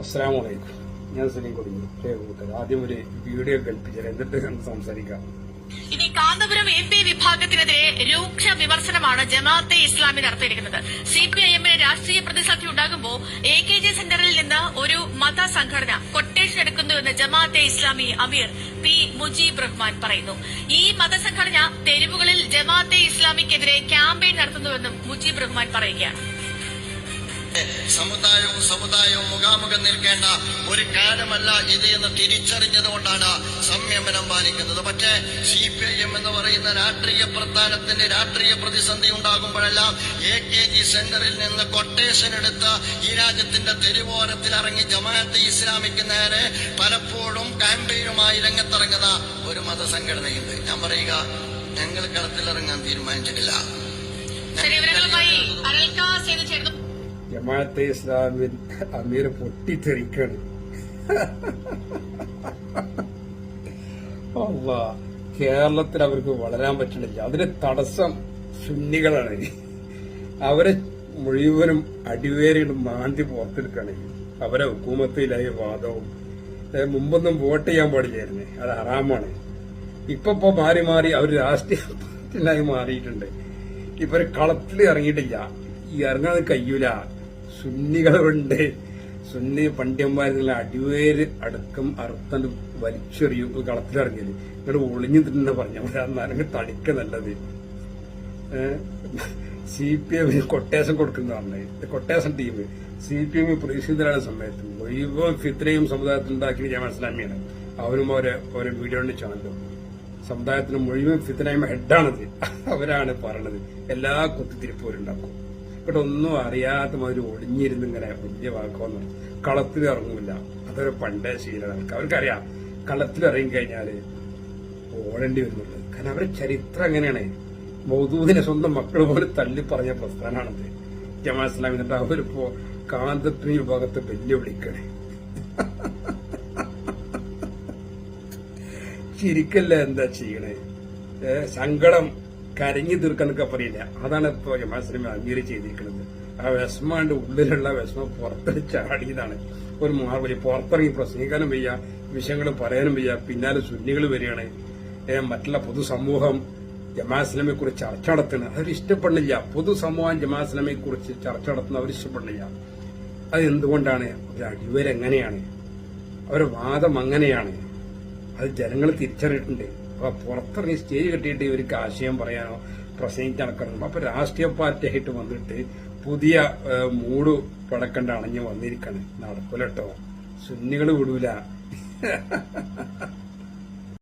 അസ്സലാമു അലൈക്കും. ഞാൻ സലീം കൊടുങ്ങി. ആദ്യം ഒരു വീഡിയോ കൽപ്പിച്ചാൽ എന്നിട്ട് സംസാരിക്കാം. ഇനി കാന്തപുരം MP വിഭാഗത്തിനെതിരെ രൂക്ഷ വിമർശനമാണ് ജമാഅത്തെ ഇസ്ലാമി നടത്തിയിരിക്കുന്നത്. CPIM-ന് രാഷ്ട്രീയ പ്രതിസന്ധി ഉണ്ടാകുമ്പോൾ AKG സെന്ററിൽ നിന്ന് ഒരു മതസംഘടന കൊട്ടേഷൻ എടുക്കുന്നുവെന്ന് ജമാഅത്തെ ഇസ്ലാമി അമീർ P. മുജീബ് റഹ്മാൻ പറയുന്നു. ഈ മതസംഘടന തെരുവുകളിൽ ജമാഅത്തെ ഇസ്ലാമിക്കെതിരെ ക്യാമ്പയിൻ നടത്തുന്നുവെന്നും മുജീബ് റഹ്മാൻ പറയുകയാണ്. സമുദായവും മുഖാമുഖം നിൽക്കേണ്ട ഒരു കാലമല്ല ഇത് എന്ന് തിരിച്ചറിഞ്ഞതുകൊണ്ടാണ് സംയമനം പാലിക്കുന്നത്. പക്ഷേ CPIM എന്ന് പറയുന്ന രാഷ്ട്രീയ പ്രസ്ഥാനത്തിന്റെ രാഷ്ട്രീയ പ്രതിസന്ധി ഉണ്ടാകുമ്പോഴെല്ലാം AKG സെന്ററിൽ നിന്ന് കൊട്ടേഷൻ എടുത്ത് ഈ രാജ്യത്തിന്റെ തെരുവോരത്തിൽ ഇറങ്ങി ജമാഅത്തെ ഇസ്ലാമിക്ക് നേരെ പലപ്പോഴും ക്യാമ്പയിനുമായി രംഗത്തിറങ്ങുന്ന ഒരു മതസംഘടനയുണ്ട്. ഞാൻ പറയുക, ഞങ്ങൾ കളത്തിലിറങ്ങാൻ തീരുമാനിച്ചിട്ടില്ല. ജമാഅത്തെ ഇസ്ലാമിൽ അമീർ പൊട്ടിത്തെറിക്കാണ്. കേരളത്തിൽ അവർക്ക് വളരാൻ പറ്റണില്ല. അതിന് തടസ്സം സുന്നികളാണ്. അവരെ മുഴുവനും അടിവേരിയുടെ മാന്തി പുറത്തെടുക്കാണ്. അവരെ ഹുക്കൂമത്തിലായ വാദവും മുമ്പൊന്നും വോട്ട് ചെയ്യാൻ പാടില്ലായിരുന്നു, അത് ഹറാമാണ്. ഇപ്പൊ മാറി മാറി അവർ രാഷ്ട്രീയ പാർട്ടിയിലായി മാറിയിട്ടുണ്ട്. ഇവര് കളത്തിൽ ഇറങ്ങിയിട്ടില്ല. ഈ ഇറങ്ങാൻ കഴിയൂല. സുന്നികളുണ്ട്, സുന്നി പണ്ഡിതന്മാരെന്നുള്ള അടിവേര് അടക്കം അർത്ഥം വലിച്ചെറിയും കളത്തിലിറങ്ങിയത്. ഇങ്ങോട്ട് ഒളിഞ്ഞു തന്നെ പറഞ്ഞ തടിക്ക നല്ലത്. CPM കൊട്ടേഷൻ കൊടുക്കുന്നതാണ്. കൊട്ടേഷൻ ടീം CPM പ്രതിഷേധത്തിലാണ് സമയത്ത് മുഴുവൻ ഫിത്രയും സമുദായത്തിൽ ഉണ്ടാക്കിയ ജമാഅത്തെ ഇസ്ലാമിയാണ്. അവരും ഓരോ വീഡിയോയുടെ ചാനലും സമുദായത്തിന് മുഴുവൻ ഫിത്രയും ഹെഡാണത്. അവരാണ് പറയണത്. എല്ലാ കുത്തിത്തിരിപ്പവരുണ്ടാക്കും. ഇവിടെ ഒന്നും അറിയാത്ത മാതിരി ഒളിഞ്ഞിരുന്ന് ഇങ്ങനെ വലിയ വാക്കോന്ന് കളത്തിൽ ഇറങ്ങൂല. അതൊരു പണ്ടേ ശീലമാണ്. അവർക്കറിയാം കളത്തിൽ ഇറങ്ങിക്കഴിഞ്ഞാല് ഓടേണ്ടി വരുന്നുള്ളത്. കാരണം അവരുടെ ചരിത്രം എങ്ങനെയാണ്. മൗദൂദിനെ സ്വന്തം മക്കൾ പോലെ തള്ളി പറഞ്ഞ പ്രസ്ഥാനമാണത് ജമാഅത്തെ ഇസ്ലാമി. എന്നിട്ട് അവരിപ്പോ കാന്തപുരം വിഭാഗത്തെ വെല്ലുവിളിക്കണേ. ചിരിക്കല്ല, എന്താ ചെയ്യണേ? സങ്കടം കരഞ്ഞു തീർക്കാനൊക്കെ പറയില്ല. അതാണ് ഇപ്പൊ ജമാഅത്തെ ഇസ്ലാമി അമീർ ചെയ്തിരിക്കുന്നത്. ആ വിഷമാണ്ട് ഉള്ളിലുള്ള വിഷമം പുറത്തെടുത്ത് ചാടിയതാണ്. ഒരു മാർവലി പുറത്തിറങ്ങി പ്രസംഗിക്കാനും വയ്യ, വിഷയങ്ങൾ പറയാനും വയ്യ. പിന്നാലെ സുന്നികൾ വരികയാണ്. മറ്റുള്ള പൊതുസമൂഹം ജമാഅത്തെ ഇസ്ലാമിയെ കുറിച്ച് ചർച്ച നടത്തുന്നത് അവർ ഇഷ്ടപ്പെടുന്നില്ല. പൊതുസമൂഹം ജമാഅത്തെ ഇസ്ലാമിയെ കുറിച്ച് ചർച്ച നടത്തുന്നത് അവർ ഇഷ്ടപ്പെടുന്നില്ല. അത് എന്തുകൊണ്ടാണ്? ഒരു അടിവരെങ്ങനെയാണ്, അവരുടെ വാദം അങ്ങനെയാണ്. അത് ജനങ്ങൾ തിരിച്ചറിഞ്ഞിട്ടുണ്ട്. അപ്പൊ പുറത്തിറങ്ങി സ്റ്റേജ് കെട്ടിയിട്ട് ഇവർക്ക് ആശയം പറയാനോ പ്രസംഗിച്ച് നടക്കണം. അപ്പൊ രാഷ്ട്രീയ പാർട്ടിയായിട്ട് വന്നിട്ട് പുതിയ മൂട് പടക്കണ്ട അണഞ്ഞ് വന്നിരിക്കാണ്. നടക്കൂലട്ടോ, സുന്നികൾ വിടൂല.